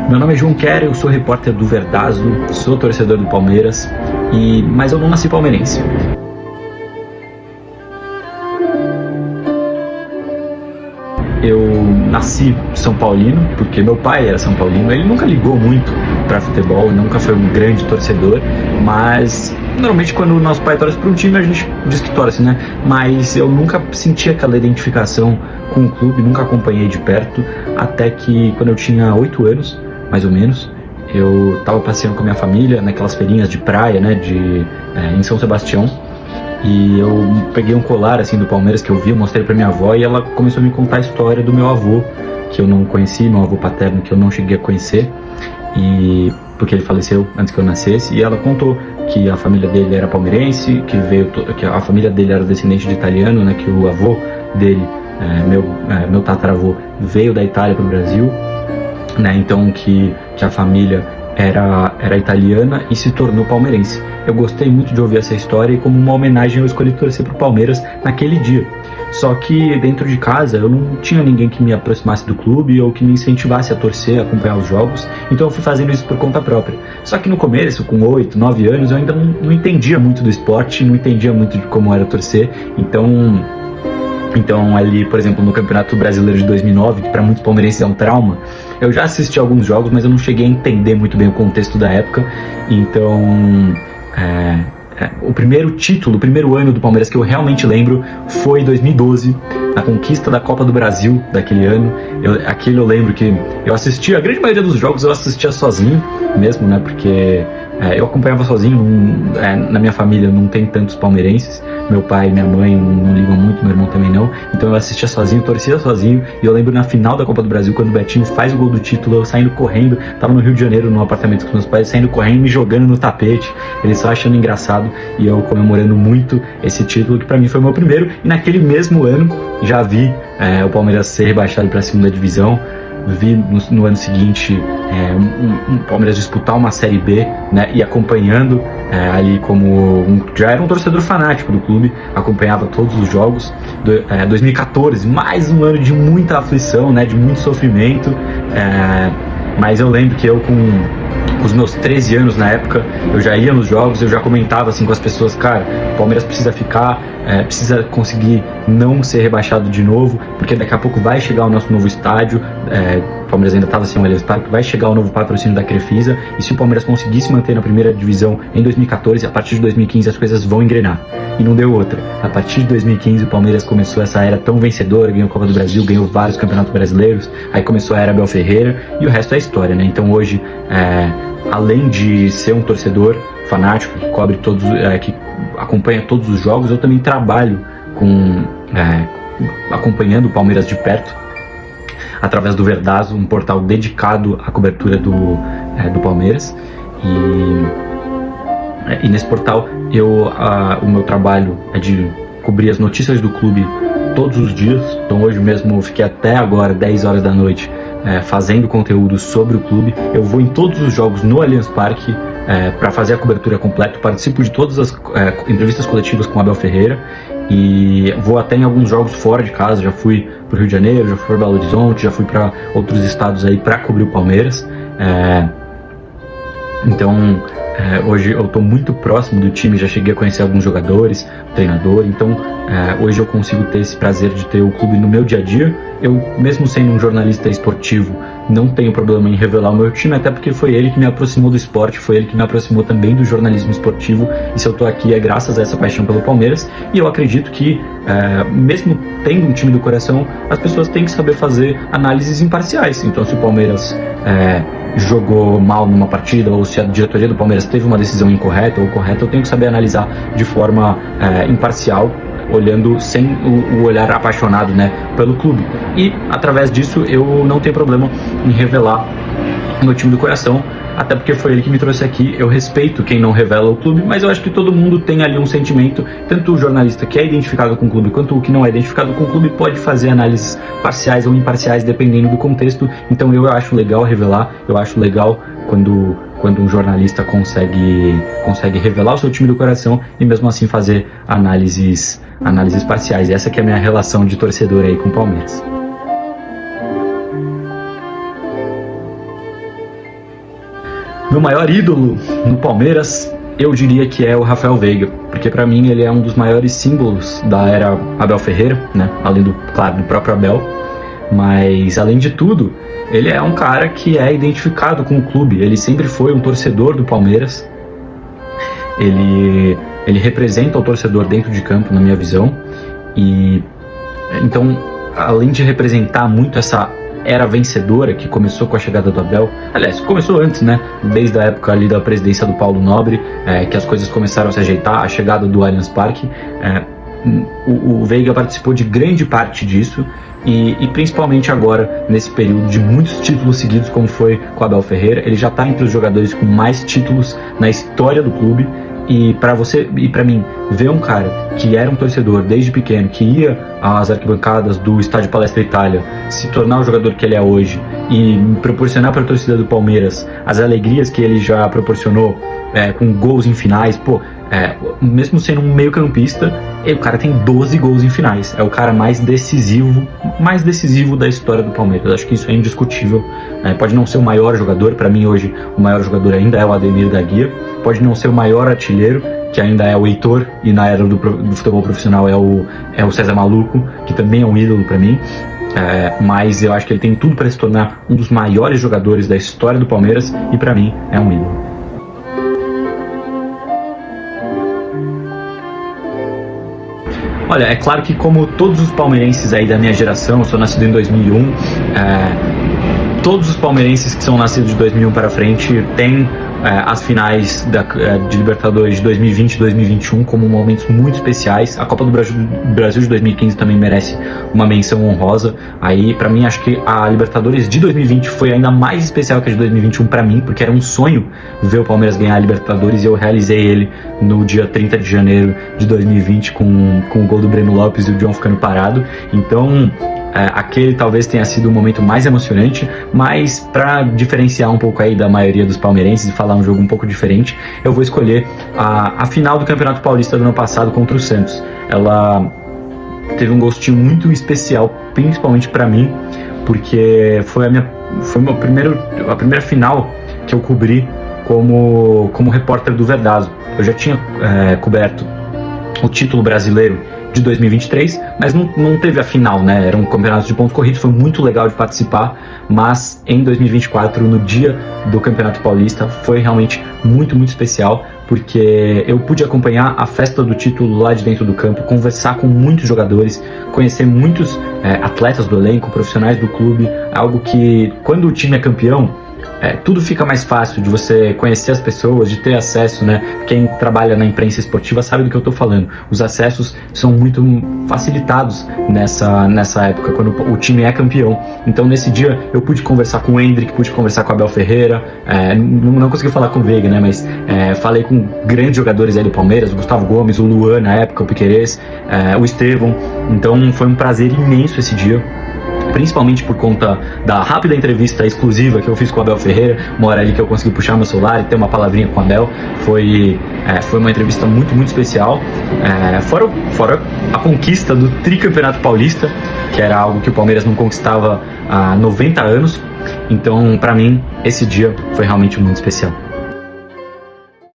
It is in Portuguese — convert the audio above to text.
Meu nome é João Quer, eu sou repórter do Verdazo, sou torcedor do Palmeiras, mas eu não nasci palmeirense. Eu nasci São Paulino, porque meu pai era São Paulino. Ele nunca ligou muito para futebol, nunca foi um grande torcedor, mas normalmente quando o nosso pai torce para um time, a gente diz que torce, né? Mas eu nunca senti aquela identificação com o clube, nunca acompanhei de perto, até que quando eu tinha 8 anos, mais ou menos, eu estava passeando com a minha família naquelas feirinhas de praia, né, em São Sebastião. E eu peguei um colar assim do Palmeiras que eu vi, eu mostrei pra minha avó e ela começou a me contar a história do meu avô, que eu não conheci, meu avô paterno que eu não cheguei a conhecer, e porque ele faleceu antes que eu nascesse, e ela contou que a família dele era palmeirense, que a família dele era descendente de italiano, né, que o avô dele, meu tataravô, veio da Itália para o Brasil, né, então que a família era italiana e se tornou palmeirense. Eu gostei muito de ouvir essa história e como uma homenagem eu escolhi torcer pro Palmeiras naquele dia. Só que dentro de casa eu não tinha ninguém que me aproximasse do clube ou que me incentivasse a torcer, a acompanhar os jogos, então eu fui fazendo isso por conta própria. Só que no começo, com 8, 9 anos, eu ainda não entendia muito do esporte, não entendia muito de como era torcer, então ali, por exemplo, no Campeonato Brasileiro de 2009, que para muitos palmeirenses é um trauma, eu já assisti alguns jogos, mas eu não cheguei a entender muito bem o contexto da época. Então, o primeiro ano do Palmeiras que eu realmente lembro foi 2012, a conquista da Copa do Brasil daquele ano. Eu lembro que eu assistia, a grande maioria dos jogos eu assistia sozinho mesmo, né, porque eu acompanhava sozinho, na minha família não tem tantos palmeirenses, meu pai e minha mãe não ligam muito, meu irmão também não, então eu assistia sozinho, torcia sozinho, e eu lembro na final da Copa do Brasil, quando o Betinho faz o gol do título, eu saindo correndo, tava no Rio de Janeiro, no apartamento com meus pais, saindo correndo e me jogando no tapete, eles só achando engraçado, e eu comemorando muito esse título, que pra mim foi o meu primeiro, e naquele mesmo ano, já vi o Palmeiras ser rebaixado pra segunda divisão, vi no ano seguinte um Palmeiras disputar uma Série B, né, e acompanhando ali já era um torcedor fanático do clube, acompanhava todos os jogos. 2014, mais um ano de muita aflição, né, de muito sofrimento, mas eu lembro que eu com os meus 13 anos na época, eu já ia nos jogos, eu já comentava assim com as pessoas, cara, o Palmeiras precisa ficar, precisa conseguir não ser rebaixado de novo, porque daqui a pouco vai chegar o nosso novo estádio, o Palmeiras ainda estava sem o Allianz Parque, vai chegar o novo patrocínio da Crefisa, e se o Palmeiras conseguir se manter na primeira divisão em 2014, a partir de 2015 as coisas vão engrenar. E não deu outra. A partir de 2015 o Palmeiras começou essa era tão vencedora, ganhou a Copa do Brasil, ganhou vários campeonatos brasileiros, aí começou a era Abel Ferreira, e o resto é história, né? Então hoje, além de ser um torcedor fanático que cobre que acompanha todos os jogos, eu também trabalho acompanhando o Palmeiras de perto através do Verdazo, um portal dedicado à cobertura do Palmeiras, e nesse portal o meu trabalho é de cobrir as notícias do clube todos os dias. Então hoje mesmo eu fiquei até agora 10 horas da noite fazendo conteúdo sobre o clube. Eu vou em todos os jogos no Allianz Parque para fazer a cobertura completa, participo de todas as entrevistas coletivas com Abel Ferreira, e vou até em alguns jogos fora de casa. Já fui para o Rio de Janeiro, já fui para Belo Horizonte, já fui para outros estados aí para cobrir o Palmeiras. Então hoje eu estou muito próximo do time, já cheguei a conhecer alguns jogadores, o treinador, então hoje eu consigo ter esse prazer de ter o clube no meu dia a dia. Eu, mesmo sendo um jornalista esportivo, não tenho problema em revelar o meu time, até porque foi ele que me aproximou do esporte, foi ele que me aproximou também do jornalismo esportivo, e se eu estou aqui é graças a essa paixão pelo Palmeiras, e eu acredito que, mesmo tendo um time do coração, as pessoas têm que saber fazer análises imparciais. Então se o Palmeiras jogou mal numa partida, ou se a diretoria do Palmeiras teve uma decisão incorreta ou correta, eu tenho que saber analisar de forma imparcial, olhando sem o olhar apaixonado, né, pelo clube. E através disso eu não tenho problema em revelar o meu time do coração, até porque foi ele que me trouxe aqui. Eu respeito quem não revela o clube, mas eu acho que todo mundo tem ali um sentimento, tanto o jornalista que é identificado com o clube, quanto o que não é identificado com o clube pode fazer análises parciais ou imparciais, dependendo do contexto. Então eu acho legal revelar, eu acho legal quando um jornalista consegue revelar o seu time do coração e mesmo assim fazer análises parciais. E essa que é a minha relação de torcedor aí com o Palmeiras. Meu maior ídolo no Palmeiras, eu diria que é o Rafael Veiga, porque para mim ele é um dos maiores símbolos da era Abel Ferreira, né? Além do, claro, do próprio Abel, mas além de tudo, ele é um cara que é identificado com o clube, ele sempre foi um torcedor do Palmeiras, ele representa o torcedor dentro de campo, na minha visão, e então, além de representar muito essa era vencedora que começou com a chegada do Abel, aliás, começou antes, né? Desde a época ali da presidência do Paulo Nobre, que as coisas começaram a se ajeitar, a chegada do Allianz Parque, o Veiga participou de grande parte disso e principalmente agora, nesse período de muitos títulos seguidos, como foi com o Abel Ferreira, ele já está entre os jogadores com mais títulos na história do clube. E para você e para mim, ver um cara que era um torcedor desde pequeno, que ia às arquibancadas do Estádio Palestra Itália, se tornar o jogador que ele é hoje e proporcionar para a torcida do Palmeiras as alegrias que ele já proporcionou, com gols em finais, mesmo sendo um meio-campista, o cara tem 12 gols em finais. É o cara mais decisivo da história do Palmeiras. Acho que isso é indiscutível. Pode não ser o maior jogador, para mim hoje o maior jogador ainda é o Ademir da Guia. Pode não ser o maior artilheiro, que ainda é o Heitor, e na era do futebol profissional é o César Maluco, que também é um ídolo para mim. Mas eu acho que ele tem tudo para se tornar um dos maiores jogadores da história do Palmeiras e para mim é um ídolo. Olha, é claro que como todos os palmeirenses aí da minha geração, eu sou nascido em 2001, todos os palmeirenses que são nascidos de 2001 para frente têm as finais de Libertadores de 2020 e 2021 como momentos muito especiais. A Copa do Brasil de 2015 também merece uma menção honrosa. Aí, para mim, acho que a Libertadores de 2020 foi ainda mais especial que a de 2021 para mim, porque era um sonho ver o Palmeiras ganhar a Libertadores e eu realizei ele no dia 30 de janeiro de 2020 com o gol do Breno Lopes e o John ficando parado. Então, aquele talvez tenha sido o momento mais emocionante, mas para diferenciar um pouco aí da maioria dos palmeirenses e falar um jogo um pouco diferente, eu vou escolher a final do Campeonato Paulista do ano passado contra o Santos. Ela teve um gostinho muito especial, principalmente para mim, porque foi a primeira final que eu cobri como repórter do Verdazo. Eu já tinha coberto o título brasileiro de 2023, mas não teve a final, né? Era um campeonato de pontos corridos, foi muito legal de participar, mas em 2024, no dia do Campeonato Paulista, foi realmente muito, muito especial, porque eu pude acompanhar a festa do título lá de dentro do campo, conversar com muitos jogadores, conhecer muitos atletas do elenco, profissionais do clube, algo que, quando o time é campeão, tudo fica mais fácil de você conhecer as pessoas, de ter acesso, né? Quem trabalha na imprensa esportiva sabe do que eu tô falando. Os acessos são muito facilitados nessa época, quando o time é campeão. Então, nesse dia, eu pude conversar com o Endrick, pude conversar com o Abel Ferreira, não consegui falar com o Veiga, né? Mas falei com grandes jogadores aí do Palmeiras, o Gustavo Gomes, o Luan, na época, o Piquerez, o Estevão. Então, foi um prazer imenso esse dia, principalmente por conta da rápida entrevista exclusiva que eu fiz com o Abel Ferreira, uma hora ali que eu consegui puxar meu celular e ter uma palavrinha com o Abel. Foi uma entrevista muito, muito especial. Fora a conquista do tricampeonato paulista, que era algo que o Palmeiras não conquistava há 90 anos. Então, para mim, esse dia foi realmente muito especial.